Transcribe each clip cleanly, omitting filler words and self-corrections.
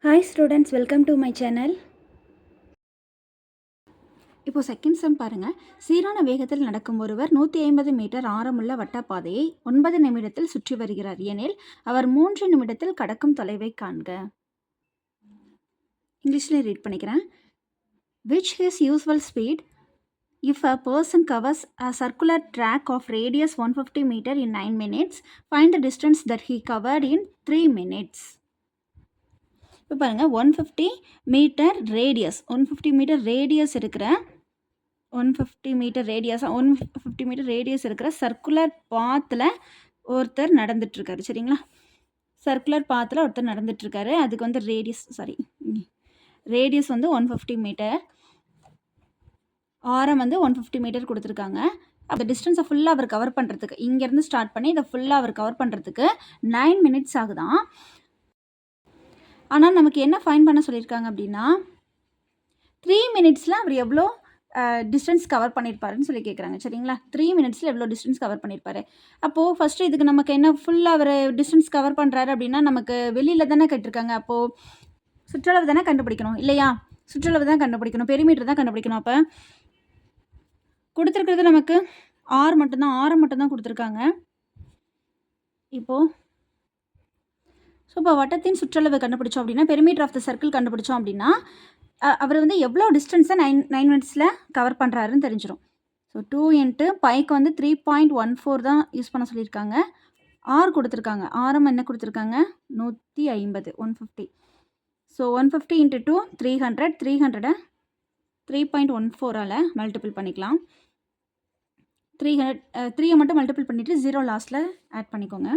Hi students, welcome to my channel. இப்போது second sum பாருங்கள். சீரான வேகத்தில் நடக்கும் ஒருவர் 150 மீட்டர் ஆரமுள்ள வட்டப்பாதையை 9 நிமிடத்தில் சுற்றி வருகிறார் எனில் அவர் 3 நிமிடத்தில் கடக்கும் தொலைவை காண்க. இங்கிலீஷில் ரீட் பண்ணிக்கிறேன். Which his usual speed if a person covers a circular track of radius 150 meter in 9 minutes, find the distance that he covered in 3 minutes. இப்போ பாருங்கள், 150 மீட்டர் ரேடியஸ் 150 மீட்டர் ரேடியஸ் இருக்கிற 150 மீட்டர் ரேடியஸ் இருக்கிற circular பாத்தில் ஒருத்தர் நடந்துட்டுருக்காரு. சரிங்களா, circular பாத்தில் ஒருத்தர் நடந்துட்டுருக்காரு. அதுக்கு வந்து ரேடியஸ் வந்து 150 மீட்டர், ஆரம் வந்து 150 மீட்டர் கொடுத்துருக்காங்க. அந்த டிஸ்டன்ஸை ஃபுல்லாக அவர் கவர் பண்ணுறதுக்கு, இங்கேருந்து ஸ்டார்ட் பண்ணி இதை ஃபுல்லாக அவர் கவர் பண்ணுறதுக்கு 9 மினிட்ஸ் ஆகுதான். ஆனால் நமக்கு என்ன ஃபைன் பண்ண சொல்லியிருக்காங்க அப்படின்னா 3 மினிட்ஸில் அவர் எவ்வளோ டிஸ்டன்ஸ் கவர் பண்ணியிருப்பாருன்னு சொல்லி கேட்குறாங்க. சரிங்களா, 3 மினிட்ஸில் எவ்வளோ டிஸ்டன்ஸ் கவர் பண்ணியிருப்பாரு. அப்போது ஃபஸ்ட்டு இதுக்கு நமக்கு என்ன ஃபுல்லாக அவர் டிஸ்டன்ஸ் கவர் பண்ணுறாரு அப்படின்னா நமக்கு வெளியில் தானே கேட்டிருக்காங்க. அப்போது சுற்றளவு தானே கண்டுபிடிக்கணும் இல்லையா? சுற்றளவு தான் கண்டுபிடிக்கணும், பெரிமீட்டர் தான் கண்டுபிடிக்கணும். அப்போ கொடுத்துருக்கிறது நமக்கு ஆரம் மட்டும்தான் கொடுத்துருக்காங்க. இப்போது இப்போ வட்டத்தின் சுற்றளவு கண்டுபிடிச்சோம் அப்படின்னா, பெரிமீட்டர் ஆஃப் த சர்க்கிள் கண்டுபிடிச்சோம் அப்படின்னா அவர் வந்து எவ்வளோ டிஸ்டன்ஸை 9 மினிட்ஸில் கவர் பண்ணுறாருன்னு தெரிஞ்சிடும். ஸோ 2 இன்ட்டு பைக்கு வந்து 3.14 தான் யூஸ் பண்ண சொல்லியிருக்காங்க. ஆர் கொடுத்துருக்காங்க, ஆரம் என்ன கொடுத்துருக்காங்க 150, 150. ஸோ 150 இன்ட்டு 2 300, 300 3.14ஆல் மல்டிபிள் பண்ணிக்கலாம். 300 மட்டும் மல்டிபிள் பண்ணிவிட்டு 0 லாஸ்ட்டில் ஆட் பண்ணிக்கோங்க.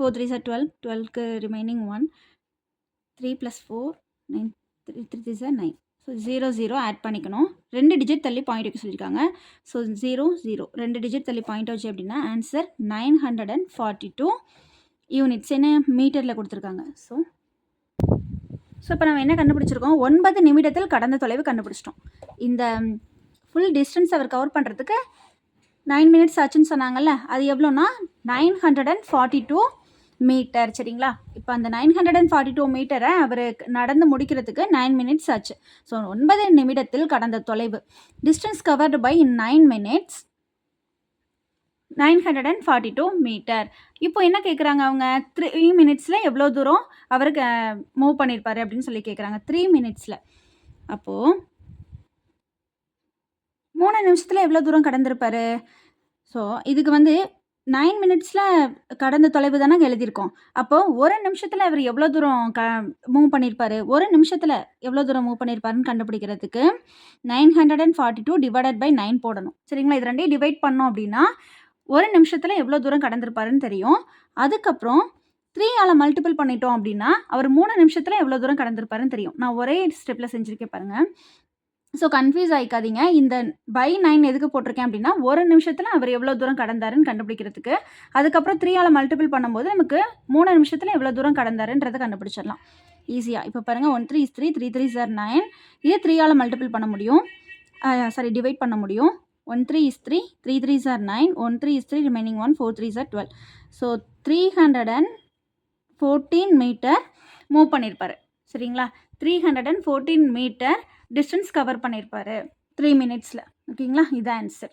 4 3 சார் 12, 12க்கு ரிமைனிங் 1, 3 + 4 9, 3 சார் 9. ஸோ 0 0 ஆட் பண்ணிக்கணும். 2 டிஜிட் தள்ளி பாயிண்ட் வைக்க சொல்லியிருக்காங்க. ஸோ 0 0 2 டிஜிட் தள்ளி பாயிண்ட் வச்சு அப்படின்னா ஆன்சர் 942 யூனிட்ஸ் என்ன மீட்டரில் கொடுத்துருக்காங்க. ஸோ இப்போ நம்ம என்ன கண்டுபிடிச்சிருக்கோம், 9 நிமிடத்தில் கடந்த தொலைவு கண்டுபிடிச்சிட்டோம். இந்த ஃபுல் டிஸ்டன்ஸ் அவர் கவர் பண்ணுறதுக்கு 9 மினிட்ஸ் ஆச்சுன்னு சொன்னாங்கல்ல, அது எவ்வளோனா 942 மீட்டர். சரிங்களா, இப்போ அந்த 942 மீட்டரை அவர் நடந்து முடிக்கிறதுக்கு 9 மினிட்ஸ் ஆச்சு. ஸோ 9 நிமிடத்தில் கடந்த தொலைவு, distance covered by 9 minutes 942 metre. இப்போ என்ன கேட்குறாங்க அவங்க, 3 மினிட்ஸில் எவ்வளோ தூரம் அவருக்கு மூவ் பண்ணியிருப்பாரு அப்படின்னு சொல்லி கேட்குறாங்க. 3 மினிட்ஸில் அப்போது 3 நிமிஷத்தில் எவ்வளோ தூரம் கடந்திருப்பாரு. ஸோ இதுக்கு வந்து 9 மினிட்ஸில் கடந்த தொலைவு தானே எழுதியிருக்கோம். அப்போது 1 நிமிஷத்தில் அவர் எவ்வளோ தூரம் மூவ் பண்ணியிருப்பாரு, 1 நிமிஷத்தில் எவ்வளோ தூரம் மூவ் பண்ணியிருப்பாருன்னு கண்டுபிடிக்கிறதுக்கு 942 டிவைடட் பை 9 போடணும். சரிங்களா, இது ரெண்டையும் டிவைட் பண்ணோம் அப்படின்னா 1 நிமிஷத்தில் எவ்வளோ தூரம் கடந்திருப்பாருன்னு தெரியும். அதுக்கப்புறம் 3ஆல் மல்டிபிள் பண்ணிட்டோம் அப்படின்னா அவர் 3 நிமிஷத்தில் எவ்வளோ தூரம் கடந்திருப்பாருன்னு தெரியும். நான் ஒரே ஸ்டெப்பில் செஞ்சுருக்கேன் பாருங்கள். ஸோ கன்ஃபியூஸ் ஆகிக்காதீங்க. இந்த பை 9 எதுக்கு போட்டிருக்கேன் அப்படின்னா 1 நிமிஷத்தில் அவர் எவ்வளோ தூரம் கடந்தாருன்னு கண்டுபிடிக்கிறதுக்கு. அதுக்கப்புறம் 3ஆல் மல்டிபிள் பண்ணும்போது நமக்கு 3 நிமிஷத்தில் எவ்வளோ தூரம் கடந்தாருன்றதை கண்டுபிடிச்சிடலாம் ஈஸியாக. இப்போ பாருங்கள், 1 3 is 3, 3 3 are 9. இதே 3ஆல் மல்டிபிள் பண்ண முடியும், டிவைட் பண்ண முடியும். 1 3 is 3, 3 3 are 9, 1 3 is 3, remaining 1, 4 3 are 12. So 314 metre move பண்ணியிருப்பார். சரிங்களா, 314 மீட்டர் டிஸ்டன்ஸ் கவர் பண்ணியிருப்பார் 3 மினிட்ஸில். ஓகேங்களா, இது ஆன்சர்.